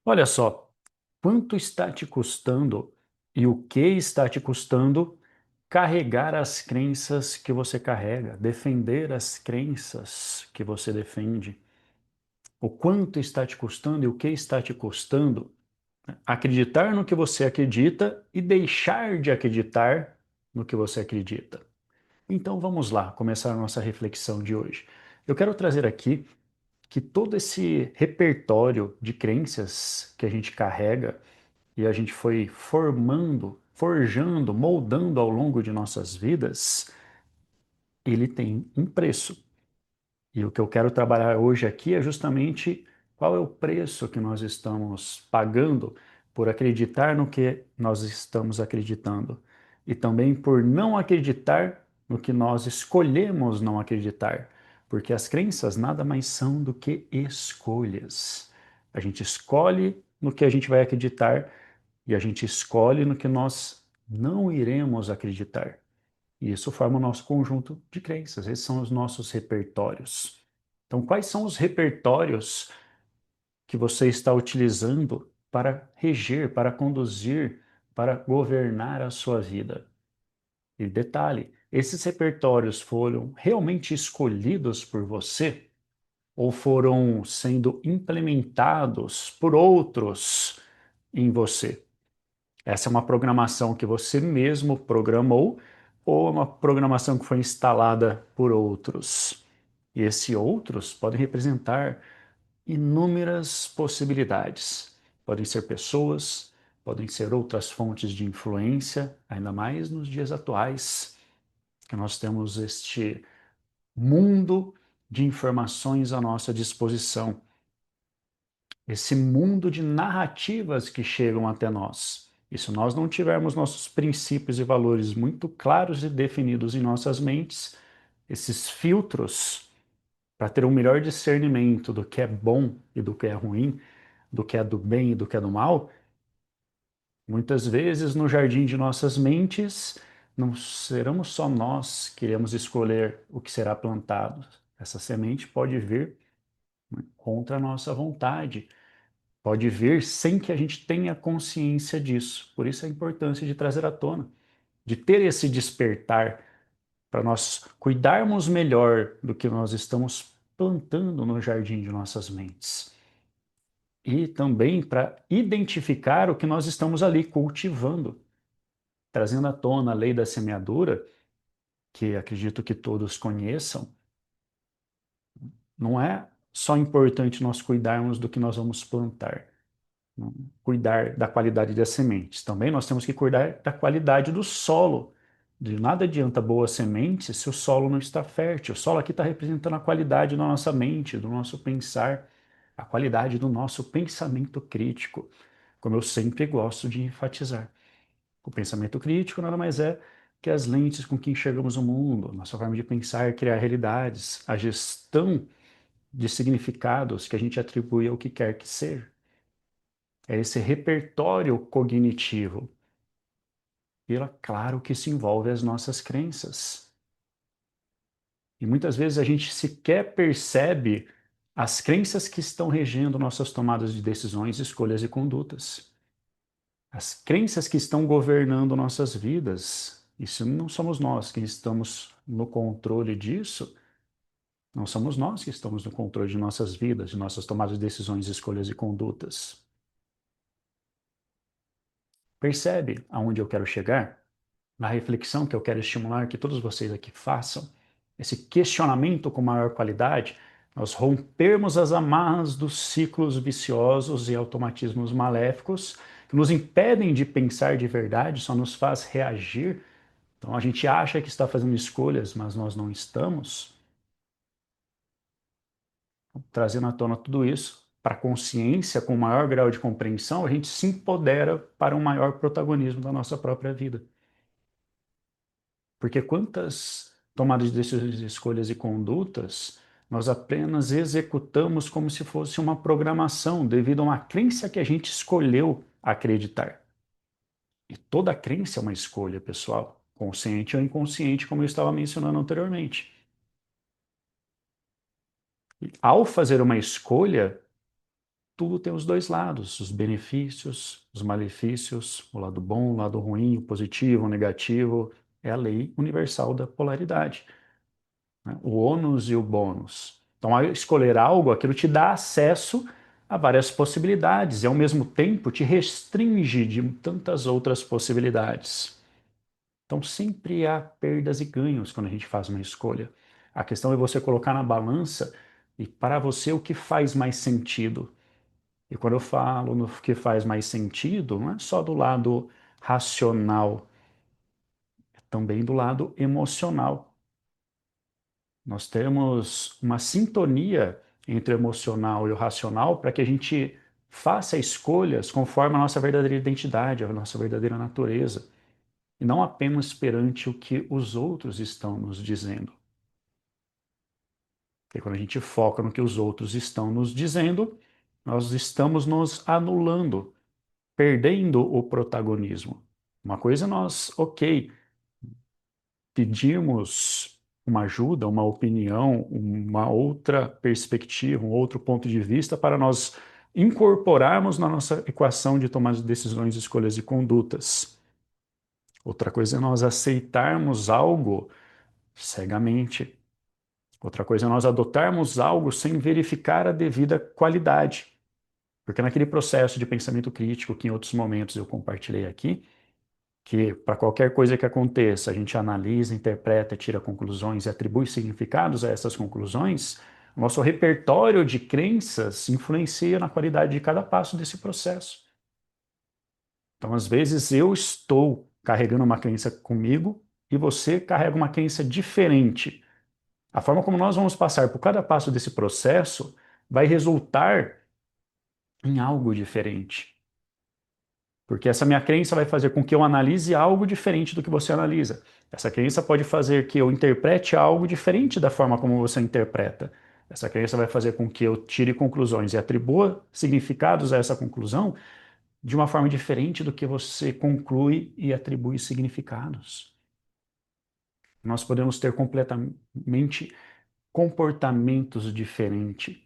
Olha só, quanto está te custando e o que está te custando carregar as crenças que você carrega, defender as crenças que você defende? O quanto está te custando e o que está te custando acreditar no que você acredita e deixar de acreditar no que você acredita? Então vamos lá, começar a nossa reflexão de hoje. Eu quero trazer aqui que todo esse repertório de crenças que a gente carrega e a gente foi formando, forjando, moldando ao longo de nossas vidas, ele tem um preço. E o que eu quero trabalhar hoje aqui é justamente qual é o preço que nós estamos pagando por acreditar no que nós estamos acreditando e também por não acreditar no que nós escolhemos não acreditar, porque as crenças nada mais são do que escolhas. A gente escolhe no que a gente vai acreditar e a gente escolhe no que nós não iremos acreditar. E isso forma o nosso conjunto de crenças, esses são os nossos repertórios. Então, quais são os repertórios que você está utilizando para reger, para conduzir, para governar a sua vida? E detalhe, esses repertórios foram realmente escolhidos por você ou foram sendo implementados por outros em você? Essa é uma programação que você mesmo programou ou é uma programação que foi instalada por outros? E esses outros podem representar inúmeras possibilidades. Podem ser pessoas, podem ser outras fontes de influência, ainda mais nos dias atuais, que nós temos este mundo de informações à nossa disposição, esse mundo de narrativas que chegam até nós. E se nós não tivermos nossos princípios e valores muito claros e definidos em nossas mentes, esses filtros para ter um melhor discernimento do que é bom e do que é ruim, do que é do bem e do que é do mal, muitas vezes no jardim de nossas mentes não seremos só nós que iremos escolher o que será plantado. Essa semente pode vir contra a nossa vontade, pode vir sem que a gente tenha consciência disso. Por isso a importância de trazer à tona, de ter esse despertar para nós cuidarmos melhor do que nós estamos plantando no jardim de nossas mentes. E também para identificar o que nós estamos ali cultivando, trazendo à tona a lei da semeadura, que acredito que todos conheçam. Não é só importante nós cuidarmos do que nós vamos plantar, cuidar da qualidade das sementes. Também nós temos que cuidar da qualidade do solo. De nada adianta boas sementes se o solo não está fértil. O solo aqui está representando a qualidade da nossa mente, do nosso pensar, a qualidade do nosso pensamento crítico, como eu sempre gosto de enfatizar. O pensamento crítico nada mais é que as lentes com que enxergamos o mundo, nossa forma de pensar, criar realidades, a gestão de significados que a gente atribui ao que quer que seja. É esse repertório cognitivo. E, claro, que isso envolve as nossas crenças. E muitas vezes a gente sequer percebe as crenças que estão regendo nossas tomadas de decisões, escolhas e condutas. As crenças que estão governando nossas vidas. E se não somos nós que estamos no controle disso, não somos nós que estamos no controle de nossas vidas, de nossas tomadas de decisões, escolhas e condutas. Percebe aonde eu quero chegar? Na reflexão que eu quero estimular que todos vocês aqui façam, esse questionamento com maior qualidade, nós rompermos as amarras dos ciclos viciosos e automatismos maléficos que nos impedem de pensar de verdade, só nos faz reagir. Então a gente acha que está fazendo escolhas, mas nós não estamos. Trazendo à tona tudo isso, para a consciência, com maior grau de compreensão, a gente se empodera para um maior protagonismo da nossa própria vida. Porque quantas tomadas de decisões, escolhas e condutas nós apenas executamos como se fosse uma programação devido a uma crença que a gente escolheu acreditar. E toda crença é uma escolha, pessoal, consciente ou inconsciente, como eu estava mencionando anteriormente. E ao fazer uma escolha, tudo tem os dois lados, os benefícios, os malefícios, o lado bom, o lado ruim, o positivo, o negativo. É a lei universal da polaridade, né? O ônus e o bônus. Então, ao escolher algo, aquilo te dá acesso a várias possibilidades e, ao mesmo tempo, te restringe de tantas outras possibilidades. Então, sempre há perdas e ganhos quando a gente faz uma escolha. A questão é você colocar na balança e, para você, o que faz mais sentido. E quando eu falo no que faz mais sentido, não é só do lado racional, é também do lado emocional. Nós temos uma sintonia entre o emocional e o racional para que a gente faça escolhas conforme a nossa verdadeira identidade, a nossa verdadeira natureza, e não apenas perante o que os outros estão nos dizendo. Porque quando a gente foca no que os outros estão nos dizendo, nós estamos nos anulando, perdendo o protagonismo. Uma coisa é nós, ok, pedimos uma ajuda, uma opinião, uma outra perspectiva, um outro ponto de vista para nós incorporarmos na nossa equação de tomar decisões, escolhas e condutas. Outra coisa é nós aceitarmos algo cegamente. Outra coisa é nós adotarmos algo sem verificar a devida qualidade. Porque naquele processo de pensamento crítico que em outros momentos eu compartilhei aqui, que para qualquer coisa que aconteça, a gente analisa, interpreta, tira conclusões e atribui significados a essas conclusões, o nosso repertório de crenças influencia na qualidade de cada passo desse processo. Então, às vezes, eu estou carregando uma crença comigo e você carrega uma crença diferente. A forma como nós vamos passar por cada passo desse processo vai resultar em algo diferente. Porque essa minha crença vai fazer com que eu analise algo diferente do que você analisa. Essa crença pode fazer que eu interprete algo diferente da forma como você interpreta. Essa crença vai fazer com que eu tire conclusões e atribua significados a essa conclusão de uma forma diferente do que você conclui e atribui significados. Nós podemos ter completamente comportamentos diferentes.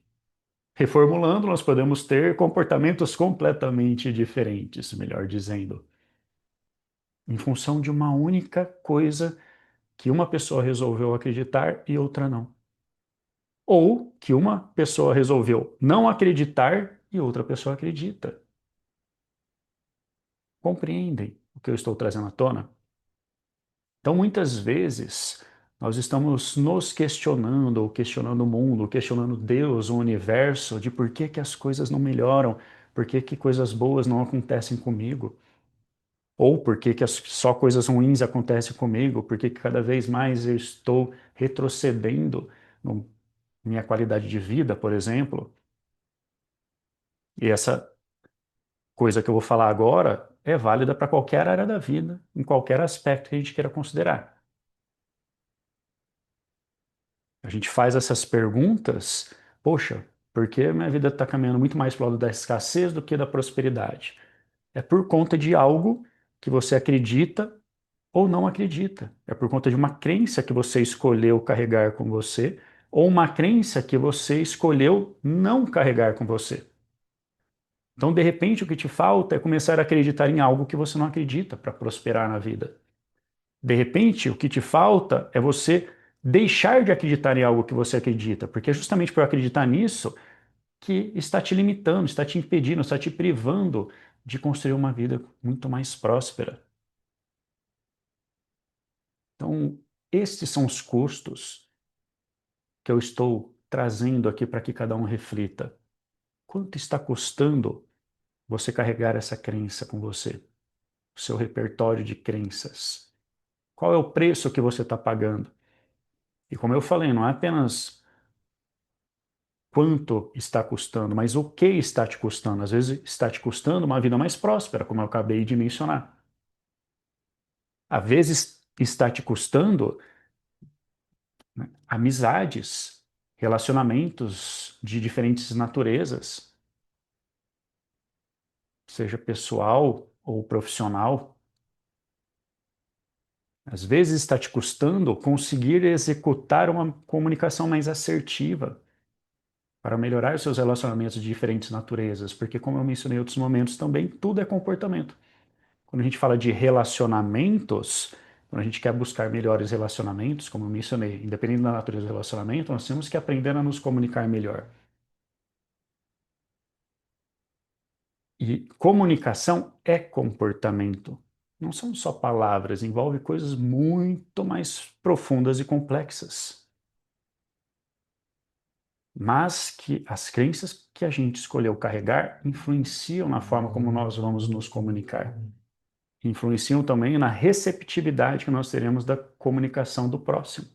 Reformulando, nós podemos ter comportamentos completamente diferentes, melhor dizendo, em função de uma única coisa que uma pessoa resolveu acreditar e outra não. Ou que uma pessoa resolveu não acreditar e outra pessoa acredita. Compreendem o que eu estou trazendo à tona? Então, muitas vezes, nós estamos nos questionando, ou questionando o mundo, ou questionando Deus, o universo, de por que que as coisas não melhoram, por que que coisas boas não acontecem comigo. Ou por que que só coisas ruins acontecem comigo? Por que que cada vez mais eu estou retrocedendo na minha qualidade de vida, por exemplo? E essa coisa que eu vou falar agora é válida para qualquer área da vida, em qualquer aspecto que a gente queira considerar. A gente faz essas perguntas, poxa, por que minha vida está caminhando muito mais para o lado da escassez do que da prosperidade? É por conta de algo que você acredita ou não acredita. É por conta de uma crença que você escolheu carregar com você, ou uma crença que você escolheu não carregar com você. Então, de repente, o que te falta é começar a acreditar em algo que você não acredita para prosperar na vida. De repente, o que te falta é você deixar de acreditar em algo que você acredita, porque é justamente por acreditar nisso que está te limitando, está te impedindo, está te privando de construir uma vida muito mais próspera. Então, estes são os custos que eu estou trazendo aqui para que cada um reflita. Quanto está custando você carregar essa crença com você? O seu repertório de crenças? Qual é o preço que você está pagando? E como eu falei, não é apenas quanto está custando, mas o que está te custando. Às vezes está te custando uma vida mais próspera, como eu acabei de mencionar. Às vezes está te custando, né, amizades, relacionamentos de diferentes naturezas, seja pessoal ou profissional. Às vezes está te custando conseguir executar uma comunicação mais assertiva. para melhorar os seus relacionamentos de diferentes naturezas, porque, como eu mencionei em outros momentos também, tudo é comportamento. Quando a gente fala de relacionamentos, quando a gente quer buscar melhores relacionamentos, como eu mencionei, independente da natureza do relacionamento, nós temos que aprender a nos comunicar melhor. E comunicação é comportamento. Não são só palavras, envolve coisas muito mais profundas e complexas. Mas que as crenças que a gente escolheu carregar influenciam na forma como nós vamos nos comunicar. Influenciam também na receptividade que nós teremos da comunicação do próximo.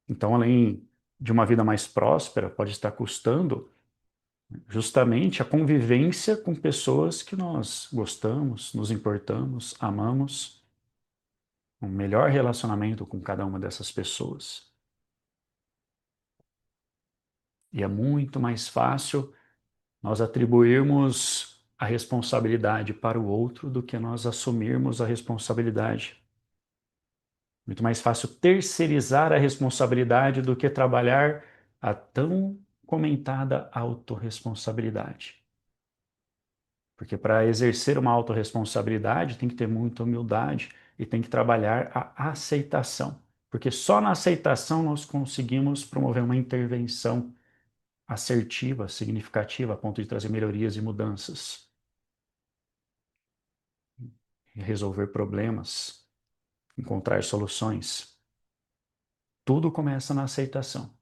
Então, além de uma vida mais próspera, pode estar custando justamente a convivência com pessoas que nós gostamos, nos importamos, amamos, um melhor relacionamento com cada uma dessas pessoas. E é muito mais fácil nós atribuirmos a responsabilidade para o outro do que nós assumirmos a responsabilidade. Muito mais fácil terceirizar a responsabilidade do que trabalhar a tão comentada autorresponsabilidade. Porque para exercer uma autorresponsabilidade tem que ter muita humildade e tem que trabalhar a aceitação. Porque só na aceitação nós conseguimos promover uma intervenção assertiva, significativa, a ponto de trazer melhorias e mudanças, resolver problemas, encontrar soluções. Tudo começa na aceitação.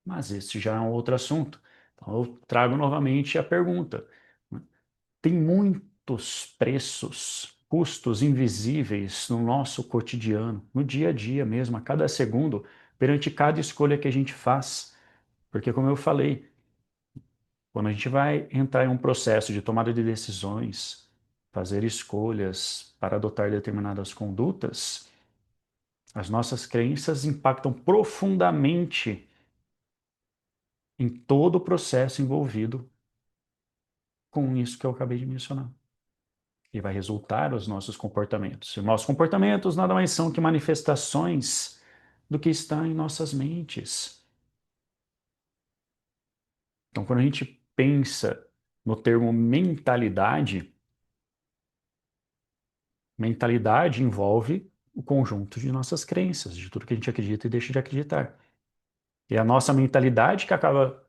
Mas esse já é um outro assunto. Então eu trago novamente a pergunta. Tem muitos preços, custos invisíveis no nosso cotidiano, no dia a dia mesmo, a cada segundo, perante cada escolha que a gente faz. Porque, como eu falei, quando a gente vai entrar em um processo de tomada de decisões, fazer escolhas para adotar determinadas condutas, as nossas crenças impactam profundamente em todo o processo envolvido com isso que eu acabei de mencionar. E vai resultar os nossos comportamentos. E nossos comportamentos nada mais são que manifestações do que está em nossas mentes. Então, quando a gente pensa no termo mentalidade, mentalidade envolve o conjunto de nossas crenças, de tudo que a gente acredita e deixa de acreditar. E a nossa mentalidade que acaba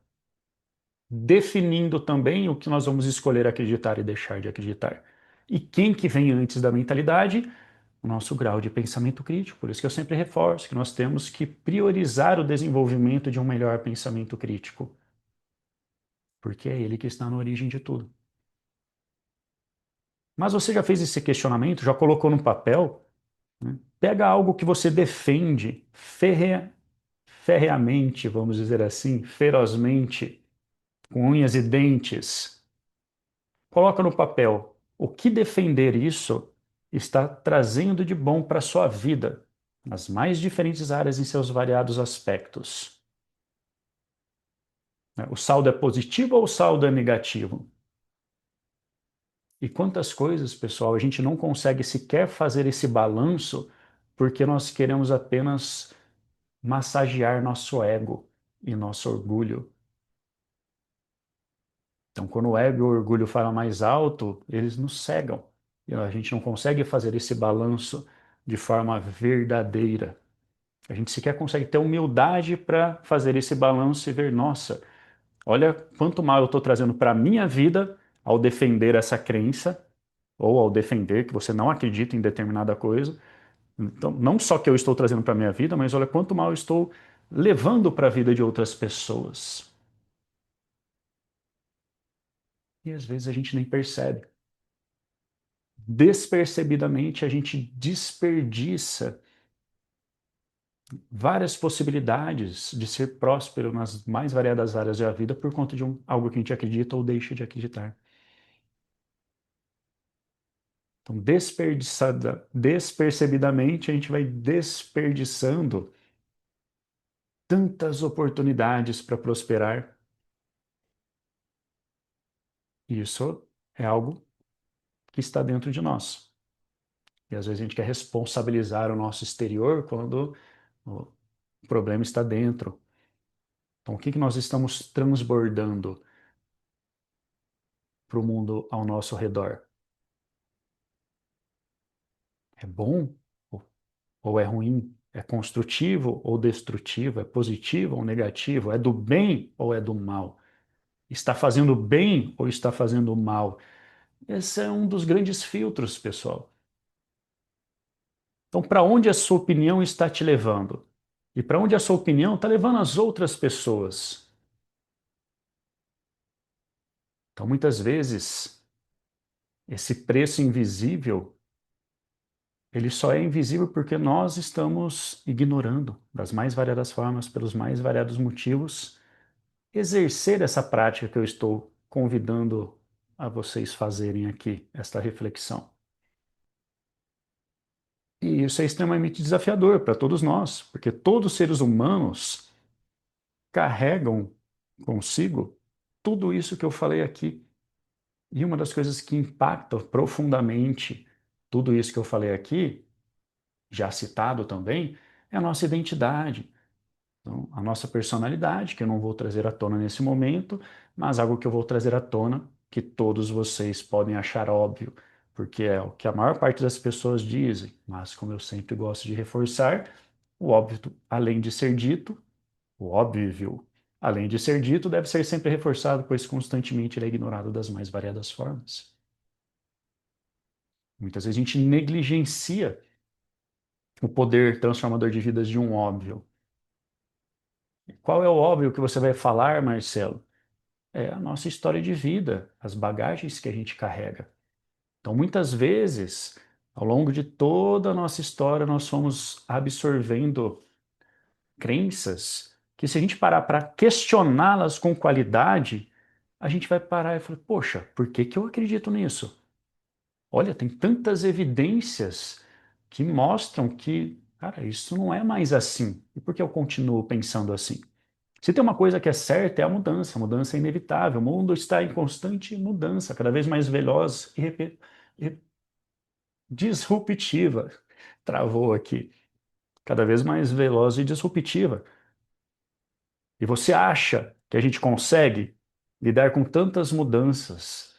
definindo também o que nós vamos escolher acreditar e deixar de acreditar. E quem que vem antes da mentalidade? O nosso grau de pensamento crítico. Por isso que eu sempre reforço que nós temos que priorizar o desenvolvimento de um melhor pensamento crítico, porque é ele que está na origem de tudo. Mas você já fez esse questionamento, já colocou no papel? Né? Pega algo que você defende ferreamente, vamos dizer assim, ferozmente, com unhas e dentes. Coloca no papel o que defender isso está trazendo de bom para a sua vida, nas mais diferentes áreas em seus variados aspectos. O saldo é positivo ou o saldo é negativo? E quantas coisas, pessoal, a gente não consegue sequer fazer esse balanço porque nós queremos apenas massagear nosso ego e nosso orgulho. Então, quando o ego e o orgulho falam mais alto, eles nos cegam. E a gente não consegue fazer esse balanço de forma verdadeira. A gente sequer consegue ter humildade para fazer esse balanço e ver, nossa, olha quanto mal eu estou trazendo para a minha vida ao defender essa crença, ou ao defender que você não acredita em determinada coisa. Então, não só que eu estou trazendo para a minha vida, mas olha quanto mal eu estou levando para a vida de outras pessoas. E às vezes a gente nem percebe. Despercebidamente a gente desperdiça várias possibilidades de ser próspero nas mais variadas áreas da vida por conta de algo que a gente acredita ou deixa de acreditar. Então, despercebidamente, a gente vai desperdiçando tantas oportunidades para prosperar. E isso é algo que está dentro de nós. E às vezes a gente quer responsabilizar o nosso exterior quando O problema está dentro. Então, o que que nós estamos transbordando para o mundo ao nosso redor? É bom ou é ruim? É construtivo ou destrutivo? É positivo ou negativo? É do bem ou é do mal? Está fazendo bem ou está fazendo mal? Esse é um dos grandes filtros, pessoal. Então, para onde a sua opinião está te levando? E para onde a sua opinião está levando as outras pessoas? Então, muitas vezes, esse preço invisível, ele só é invisível porque nós estamos ignorando, das mais variadas formas, pelos mais variados motivos, exercer essa prática que eu estou convidando a vocês fazerem aqui, esta reflexão. E isso é extremamente desafiador para todos nós, porque todos os seres humanos carregam consigo tudo isso que eu falei aqui. E uma das coisas que impacta profundamente tudo isso que eu falei aqui, já citado também, é a nossa identidade. Então, a nossa personalidade, que eu não vou trazer à tona nesse momento, mas algo que eu vou trazer à tona, que todos vocês podem achar óbvio, porque é o que a maior parte das pessoas dizem, mas como eu sempre gosto de reforçar, o óbvio, além de ser dito, o óbvio, além de ser dito, deve ser sempre reforçado, pois constantemente ele é ignorado das mais variadas formas. Muitas vezes a gente negligencia o poder transformador de vidas de um óbvio. Qual é o óbvio que você vai falar, Marcelo? É a nossa história de vida, as bagagens que a gente carrega. Então, muitas vezes, ao longo de toda a nossa história, nós fomos absorvendo crenças que, se a gente parar para questioná-las com qualidade, a gente vai parar e falar: poxa, por que que eu acredito nisso? Olha, tem tantas evidências que mostram que, cara, isso não é mais assim. E por que eu continuo pensando assim? Se tem uma coisa que é certa, é a mudança é inevitável. O mundo está em constante mudança, cada vez mais veloz e disruptiva. Travou aqui. Cada vez mais veloz e disruptiva. E você acha que a gente consegue lidar com tantas mudanças,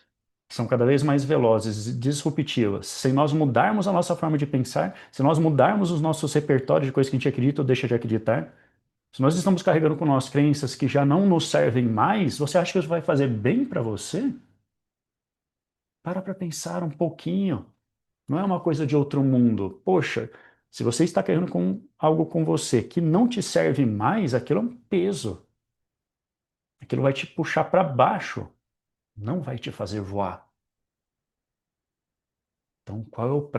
que são cada vez mais velozes e disruptivas, sem nós mudarmos a nossa forma de pensar, se nós mudarmos os nossos repertórios de coisas que a gente acredita ou deixa de acreditar? Se nós estamos carregando com nós crenças que já não nos servem mais, você acha que isso vai fazer bem para você? Para pensar um pouquinho. Não é uma coisa de outro mundo. Poxa, se você está carregando com algo com você que não te serve mais, aquilo é um peso. Aquilo vai te puxar para baixo, não vai te fazer voar. Então, qual é o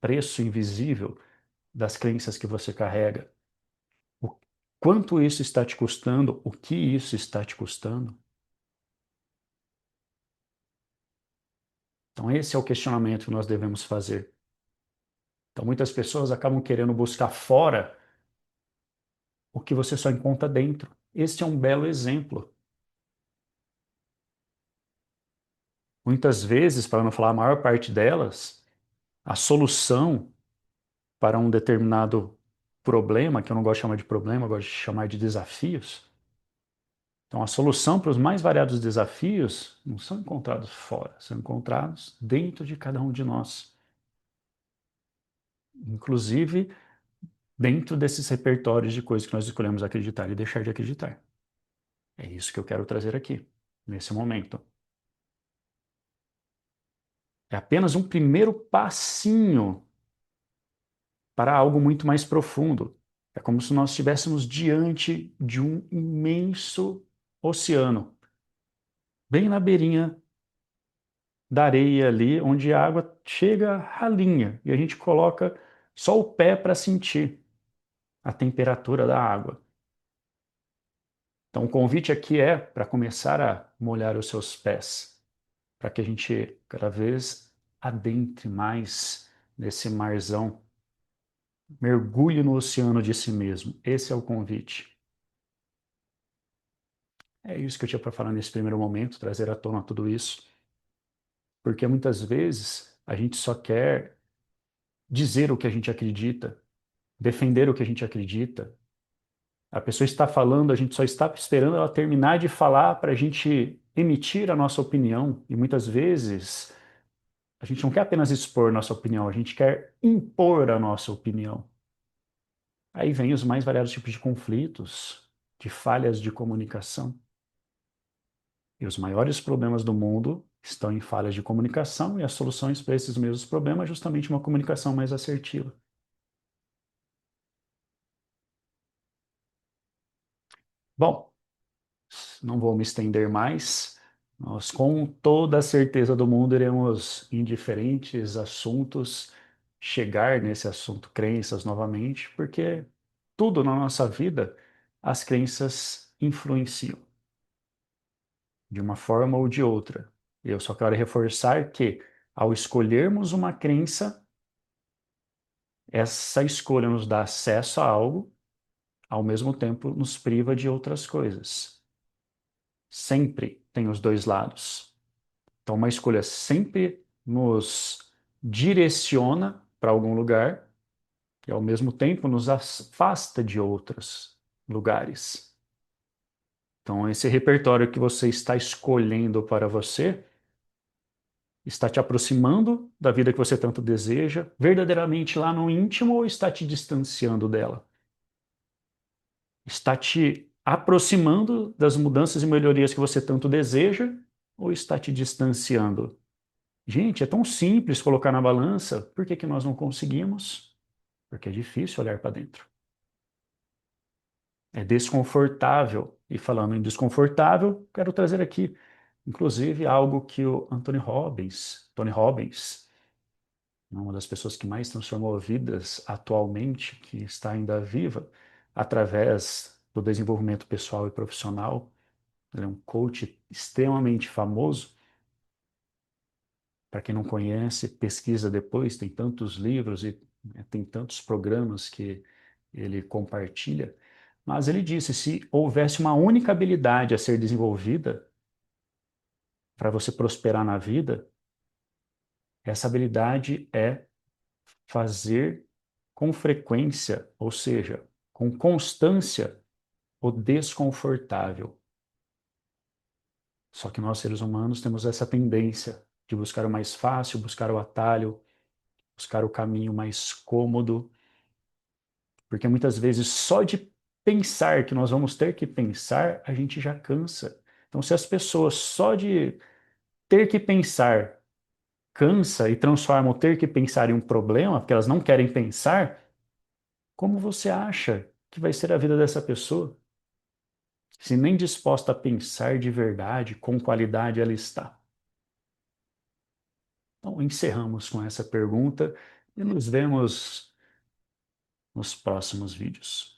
preço invisível das crenças que você carrega? O quanto isso está te custando? O que isso está te custando? Então, esse é o questionamento que nós devemos fazer. Então, muitas pessoas acabam querendo buscar fora o que você só encontra dentro. Este é um belo exemplo. Muitas vezes, para não falar a maior parte delas, a solução para um determinado problema, que eu não gosto de chamar de problema, eu gosto de chamar de desafios. Então, a solução para os mais variados desafios não são encontrados fora, são encontrados dentro de cada um de nós. Inclusive, dentro desses repertórios de coisas que nós escolhemos acreditar e deixar de acreditar. É isso que eu quero trazer aqui, nesse momento. É apenas um primeiro passinho para algo muito mais profundo. É como se nós estivéssemos diante de um imenso oceano, bem na beirinha da areia ali, onde a água chega ralinha e a gente coloca só o pé para sentir a temperatura da água. Então, o convite aqui é para começar a molhar os seus pés, para que a gente cada vez adentre mais nesse marzão, mergulhe no oceano de si mesmo. Esse é o convite. É isso que eu tinha para falar nesse primeiro momento, trazer à tona tudo isso, porque muitas vezes a gente só quer dizer o que a gente acredita, defender o que a gente acredita, A pessoa está falando, a gente só está esperando ela terminar de falar para a gente emitir a nossa opinião. E muitas vezes a gente não quer apenas expor nossa opinião, a gente quer impor a nossa opinião. Aí vem os mais variados tipos de conflitos, de falhas de comunicação. E os maiores problemas do mundo estão em falhas de comunicação e as soluções para esses mesmos problemas é justamente uma comunicação mais assertiva. Bom, não vou me estender mais. Nós, com toda a certeza do mundo, iremos, em diferentes assuntos, chegar nesse assunto crenças novamente, porque tudo na nossa vida, as crenças influenciam, de uma forma ou de outra. Eu só quero reforçar que, ao escolhermos uma crença, essa escolha nos dá acesso a algo, ao mesmo tempo nos priva de outras coisas. Sempre tem os dois lados. Então, uma escolha sempre nos direciona para algum lugar e, ao mesmo tempo, nos afasta de outros lugares. Então, esse repertório que você está escolhendo para você está te aproximando da vida que você tanto deseja, verdadeiramente lá no íntimo, ou está te distanciando dela? Está te aproximando das mudanças e melhorias que você tanto deseja, ou está te distanciando? Gente, é tão simples colocar na balança, por que que nós não conseguimos? Porque é difícil olhar para dentro. É desconfortável. E falando em desconfortável, quero trazer aqui, inclusive, algo que o Tony Robbins, uma das pessoas que mais transformou vidas atualmente, que está ainda viva, através do desenvolvimento pessoal e profissional. Ele é um coach extremamente famoso. Para quem não conhece, pesquisa depois, tem tantos livros e tem tantos programas que ele compartilha. Mas ele disse: se houvesse uma única habilidade a ser desenvolvida para você prosperar na vida, essa habilidade é fazer com frequência, ou seja, com constância, o desconfortável. Só que nós, seres humanos, temos essa tendência de buscar o mais fácil, buscar o atalho, buscar o caminho mais cômodo, porque muitas vezes só de pensar que nós vamos ter que pensar, a gente já cansa. Então, se as pessoas só de ter que pensar cansa e transformam o ter que pensar em um problema, porque elas não querem pensar, como você acha que vai ser a vida dessa pessoa? Se nem disposta a pensar de verdade, com qualidade ela está. Então, encerramos com essa pergunta e nos vemos nos próximos vídeos.